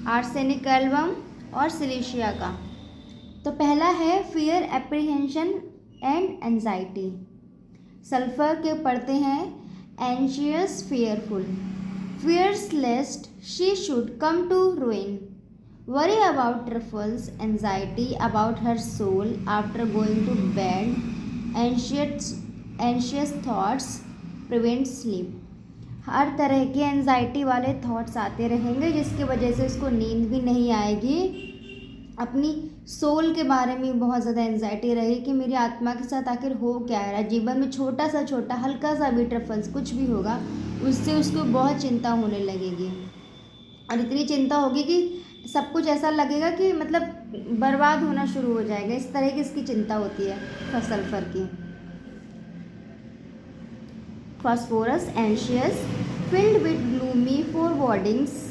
Arsenic album और सिलिशिया का। तो पहला है fear, apprehension and anxiety. Sulphur के पढ़ते हैं anxious, fearful, fears lest she should come to ruin, worry about truffles, anxiety about her soul after going to bed, anxious thoughts prevent sleep। हर तरह के एंजाइटी वाले थॉट्स आते रहेंगे जिसकी वजह से उसको नींद भी नहीं आएगी। अपनी सोल के बारे में बहुत ज़्यादा एंजाइटी रहेगी कि मेरी आत्मा के साथ आखिर हो क्या रहा है। जीवन में छोटा सा छोटा हल्का सा भी ट्रफल्स कुछ भी होगा उससे उसको बहुत चिंता होने लगेगी, और इतनी चिंता होगी कि सब कुछ ऐसा लगेगा कि मतलब बर्बाद होना शुरू हो जाएगा। इस तरह की इसकी चिंता होती है सल्फर की। Phosphorus, anxious, filled with gloomy forebodings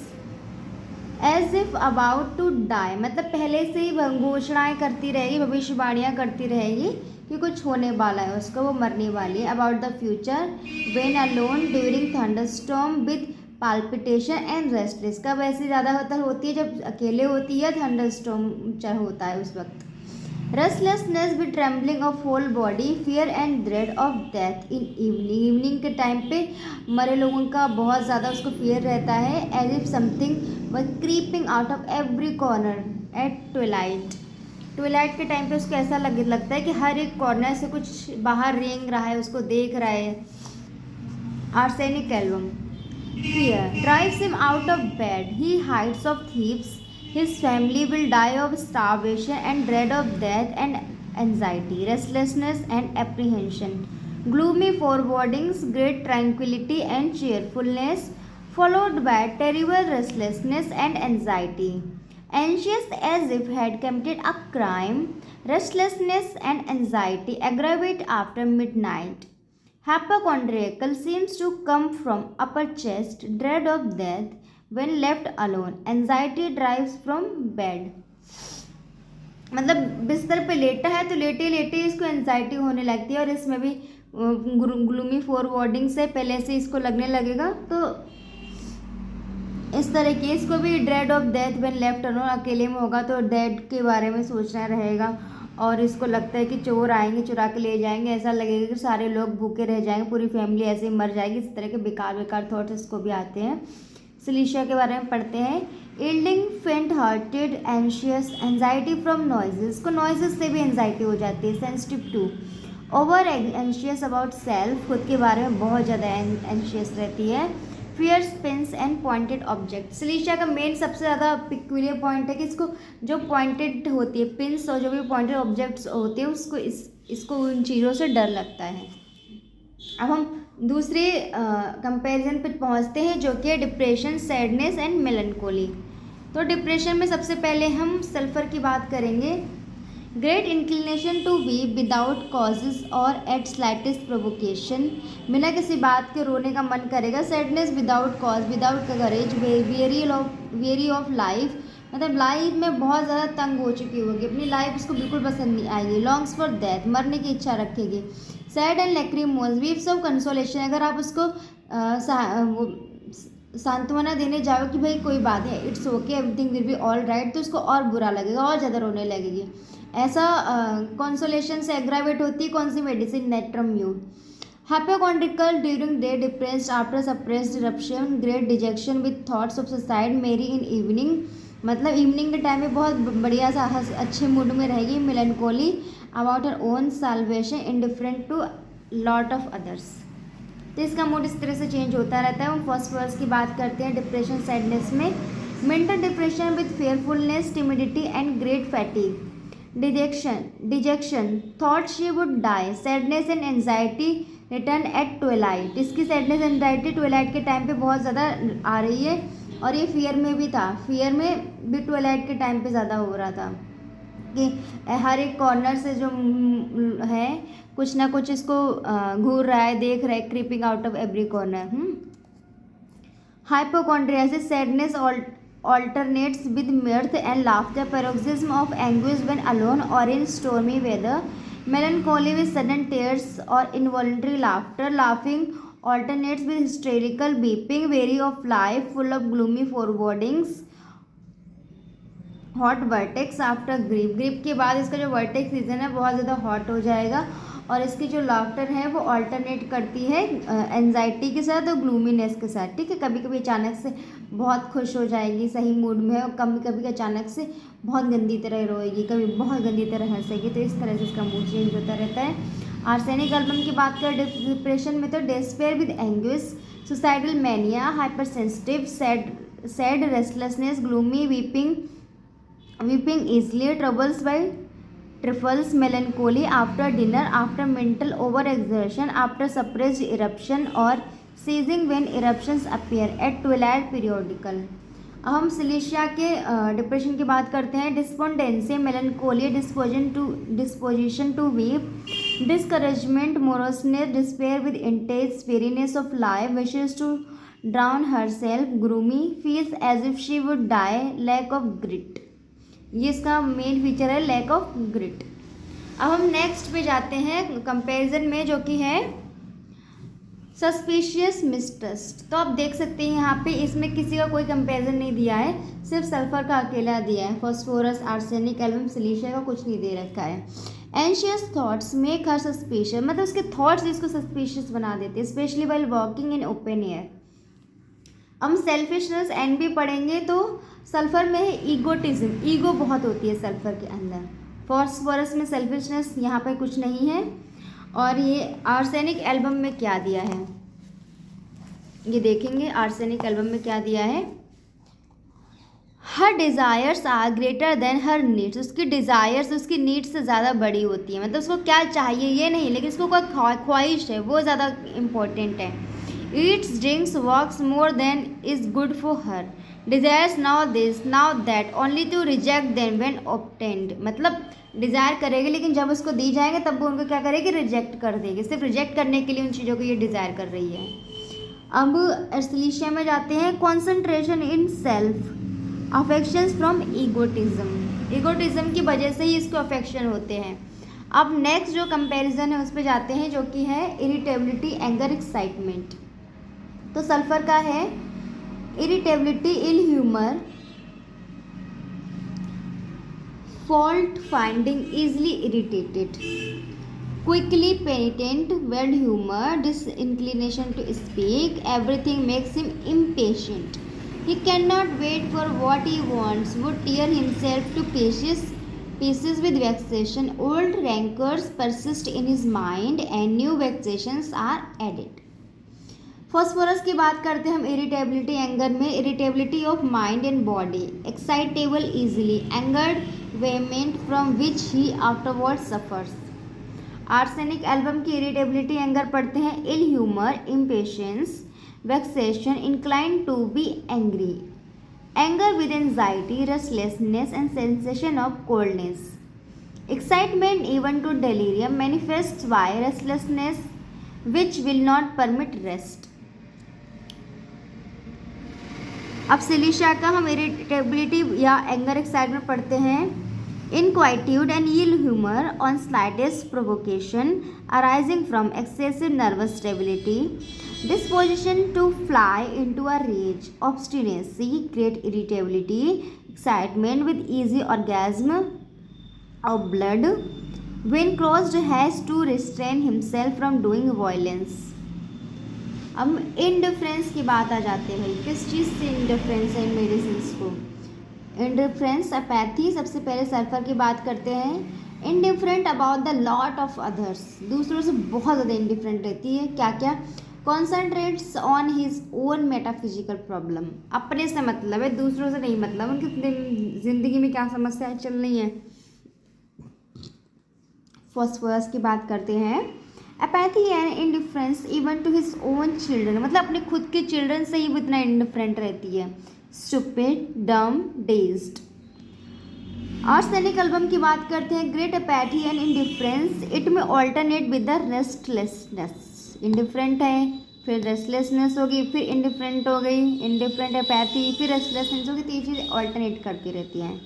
as if about to die, मतलब पहले से ही घोषणाएँ करती रहेगी, भविष्यवाणियाँ करती रहेगी कि कुछ होने वाला है उसको, वो मरने वाली है। About the future, when alone during thunderstorm with palpitation and restless. कब ऐसी ज़्यादातर होती है जब अकेले होती है, थंडरस्टॉर्म होता है उस वक्त। Restlessness with trembling of whole body, fear and dread of death in evening. Evening के टाइम पे मरे लोगों का बहुत ज़्यादा उसको फियर रहता है। As if something but creeping out of every corner at twilight. Twilight के टाइम पे उसको ऐसा लगता है कि हर एक कॉर्नर से कुछ बाहर रेंग रहा है, उसको देख रहा है। Arsenic album, fear drives him out of bed, he hides of thieves, his family will die of starvation and dread of death and anxiety, restlessness and apprehension, gloomy forebodings, great tranquility and cheerfulness, followed by terrible restlessness and anxiety, anxious as if had committed a crime, restlessness and anxiety aggravate after midnight, hypochondriacal seems to come from upper chest, dread of death when left alone, anxiety drives from bed। मतलब बिस्तर पे लेटा है तो लेटे लेटे इसको anxiety होने लगती है, और इसमें भी ग्लूमी फोरबॉडिंग से पहले से इसको लगने लगेगा। तो इस तरह की इसको भी dread of death when left alone, अकेले में होगा तो डेड के बारे में सोचना रहेगा, और इसको लगता है कि चोर आएंगे चुरा के ले जाएंगे, ऐसा लगेगा कि सारे लोग भूखे रह जाएंगे, पूरी फैमिली ऐसे ही मर जाएगी। इस तरह के बेकार बेकार थॉट्स इसको भी आते हैं। सिलिशिया के बारे में पढ़ते हैं, yielding, faint hearted, anxious, anxiety from noises, को नॉइजेस से भी एंजाइटी हो जाती है। Sensitive to, over anxious about self, खुद के बारे में बहुत ज़्यादा एंशियस रहती है। Fears pins and pointed object, silicea का मेन सबसे ज़्यादा पिक्यूलियर पॉइंट है कि इसको जो पॉइंटेड होती है पिंस और जो भी पॉइंटेड ऑब्जेक्ट्स होते हैं उसको इसको उन चीज़ों से डर लगता है। अब हम दूसरे कंपैरिजन पे पहुंचते हैं जो कि है डिप्रेशन, सैडनेस एंड मेलनकोली। तो डिप्रेशन में सबसे पहले हम सल्फर की बात करेंगे। Great inclination to weep without causes और एट स्लाइटेस्ट प्रोवोकेशन, बिना किसी बात के रोने का मन करेगा। Sadness without cause, without courage, weary of life, मतलब लाइफ में बहुत ज़्यादा तंग हो चुकी होगी, अपनी लाइफ उसको बिल्कुल पसंद नहीं आएगी। लॉन्ग्स फॉर डेथ, मरने की इच्छा रखेगी। Sad and lachrymose, weeps of consolation, अगर आप उसको सांत्वना देने जाओ कि भाई कोई बात है, it's okay, everything will be all right, तो उसको और बुरा लगेगा, और ज़्यादा रोने लगेगी। ऐसा कंसोलेशन से एग्रावेट होती है कौन सी medicine, natrum mur. Hypochondriacal, during day depressed, after suppressed eruption, great dejection with thoughts of suicide, merry in evening, मतलब इवनिंग के टाइम में बहुत बढ़िया सा अच्छे मूड में रहेगी। Melancholy, about her own salvation, indifferent to lot of others. तो इसका मूड इस तरह से चेंज होता रहता है। हम फर्स्ट की बात करते हैं डिप्रेशन सैडनेस में। Mental depression with fearfulness, timidity and great fatigue, dejection, thought she would die, sadness and anxiety return at twilight. इसकी सैडनेस एंजाइटी ट्वेलाइट के टाइम पे बहुत ज़्यादा आ रही है, और ये फियर में भी था, फियर में भी ट्वेलाइट के टाइम पे ज़्यादा हो रहा था कि हर एक कॉर्नर से जो है कुछ ना कुछ इसको घूर रहा है, देख रहा है, creeping out of every corner. Hypochondriasis, sadness alternates with mirth and laughter, paroxysm of anguish when alone or in stormy weather, melancholy with sudden tears or involuntary laughter, laughing alternates with hysterical weeping, weary of life, full of gloomy forebodings, hot vertex after grip, grip के बाद इसका जो vertex season है बहुत ज़्यादा hot हो जाएगा, और इसकी जो लाफ्टर है वो ऑल्टरनेट करती है एंजाइटी के साथ और ग्लूमीनेस के साथ, ठीक है। कभी कभी अचानक से बहुत खुश हो जाएगी, सही मूड में है, और कभी कभी अचानक से बहुत गंदी तरह रोएगी, कभी बहुत गंदी तरह हंसेगी, तो इस तरह से इसका मूड चेंज होता रहता है। आर्सेनिक एल्बम की बात करें डिप्रेशन में तो despair with anguish, suicidal mania, hyper sensitive, sad, restlessness, gloomy, weeping easily, troubles by trifles, melancholy after dinner, after mental overexertion, after suppressed eruption और seizing when eruptions appear at twilight periodical। अब हम सिलिशिया के depression की बात करते हैं। Despondency, melancholy, disposition to weep, discouragement, moroseness, despair with intense weariness of life, wishes to drown herself, gloomy, feels as if she would die, lack of grit। ये इसका main feature है, लैक ऑफ ग्रिट। अब हम next पे जाते हैं comparison में, जो कि है सस्पिशियस मिसट्रस्ट। तो आप देख सकते हैं यहाँ पे इसमें किसी का कोई कंपैरिजन नहीं दिया है, सिर्फ सल्फर का अकेला दिया है। फॉस्फोरस, आर्सेनिक, एल्बम, सिलिशिया का कुछ नहीं दे रखा है। Anxious thoughts make her suspicious, मतलब उसके थॉट्स इसको सस्पिशियस बना देते हैं, specially while walking in open air. हम सेल्फिशनेस एन भी पढ़ेंगे तो सल्फर में है ईगोटिज्म, ईगो बहुत होती है सल्फर के अंदर। फॉस्फोरस में सेल्फिशनेस यहाँ पे कुछ नहीं है। और ये आर्सेनिक एल्बम में क्या दिया है, ये देखेंगे आर्सेनिक एल्बम में क्या दिया है। Her desires are greater than her needs, उसकी डिज़ायर्स उसकी नीड्स से ज़्यादा बड़ी होती है, मतलब उसको क्या चाहिए ये नहीं, लेकिन उसको कोई ख्वाहिश है वो ज़्यादा इम्पोर्टेंट है। Eats, drinks, works more than is good for her, desires now this now that only to reject them when obtained, मतलब डिज़ायर करेगी लेकिन जब उसको दी जाएंगे तब वो उनको क्या करेगी, रिजेक्ट कर देगी, सिर्फ रिजेक्ट करने के लिए उन चीज़ों को ये डिज़ायर कर रही है। अब सिलिशिया में जाते हैं। Concentration in self affections from egotism, egotism की वजह से ही इसको अफेक्शन होते हैं। अब नेक्स्ट जो कंपैरिजन है उस पर जाते हैं, जो कि है इरिटेबिलिटी, एंगर, एक्साइटमेंट। तो सल्फर का है irritability, ill humour, fault finding, easily irritated, quickly penitent, bad humor, disinclination to speak, everything makes him impatient, he cannot wait for what he wants, would tear himself to pieces with vexation, old rancors persist in his mind and new vexations are added। Phosphorus की बात करते हैं हम irritability, anger में। Irritability of mind and body, excitable easily, angered, vehement from which he afterward suffers. Arsenic album की irritability, anger पढ़ते हैं। Ill humour, impatience, vexation, incline to be angry, anger with anxiety, restlessness and sensation of coldness, excitement even to delirium, manifest by restlessness which will not permit rest. अब silicea का हम irritability या anger, excitement पढ़ते हैं। Inquietude and ill humour on slightest provocation arising from excessive nervous stability, disposition to fly into a rage, obstinacy, great irritability, excitement with easy orgasm of blood, when crossed has to restrain himself from doing violence. अब indifference की बात आ जाती है भाई, किस चीज़ से indifference है इन medicine को। Indifference, apathy. सबसे पहले सल्फर की बात करते हैं। Indifferent about the lot of others, दूसरों से बहुत ज़्यादा इंडिफरेंट रहती है। क्या क्या, concentrates on his own metaphysical problem, अपने से मतलब है, दूसरों से नहीं मतलब, उनकी ज़िंदगी में क्या समस्याएं चल रही हैं। फॉस्फोरस की बात करते हैं। Apathy and indifference even to his own children, मतलब अपने खुद के चिल्ड्रन से ही वो इतना इंडिफरेंट रहती है। स्टूपिड, डम, डेज्ड। आर्सेनिक एल्बम की बात करते हैं। Great apathy and indifference, it में alternate with the restlessness, indifferent है फिर रेस्टलेसनेस होगी, फिर इंडिफरेंट हो गई, इंडिफरेंट अपैथी, फिर रेस्टलेसनेस होगी, तो ये चीज़ ऑल्टरनेट करती रहती हैं।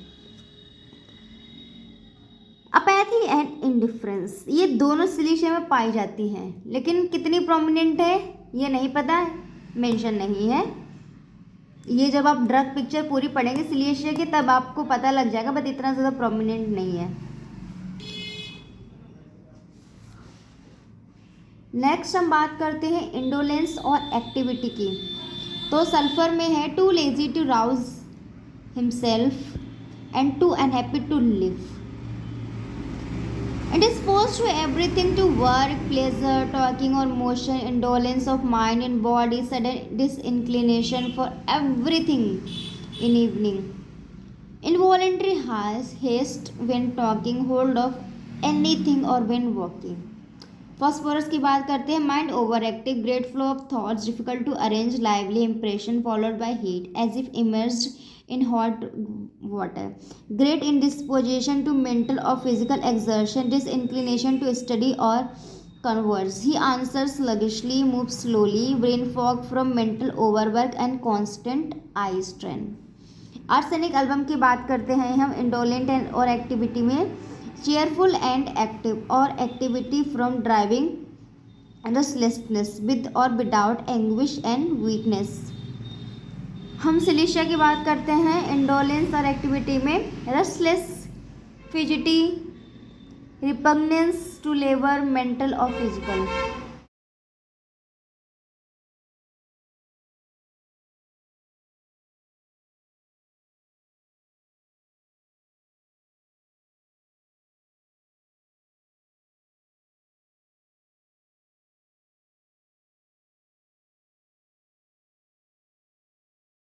अपैथी एंड इंडिफरेंस ये दोनों सिलिशिया में पाई जाती हैं, लेकिन कितनी प्रोमिनेंट है ये नहीं पता है, मेंशन नहीं है। ये जब आप ड्रग पिक्चर पूरी पढ़ेंगे सिलिशिया की तब आपको पता लग जाएगा, बट इतना ज़्यादा प्रोमिनेंट नहीं है। नेक्स्ट हम बात करते हैं इंडोलेंस और एक्टिविटी की। तो सल्फर में है too lazy to rouse himself and too unhappy to live. It is opposed to everything to work, pleasure, talking or motion, indolence of mind and body, sudden disinclination for everything in evening. Involuntary haste when talking, hold of anything or when walking. Phosphorus की बात करते हैं। Mind over active, great flow of thoughts, difficult to arrange, lively impression followed by heat as if immersed in hot water, great indisposition to mental or physical exertion, disinclination to study or converse. He answers sluggishly, moves slowly, brain fog from mental overwork and constant eye strain. Arsenic album की बात करते हैं हम। Indolent and और activity में cheerful and active और activity from driving restlessness with और without anguish and weakness. हम सिलिशिया की बात करते हैं। इंडोलेंस और एक्टिविटी में restless, fidgety, repugnance to labour, mental और फिजिकल।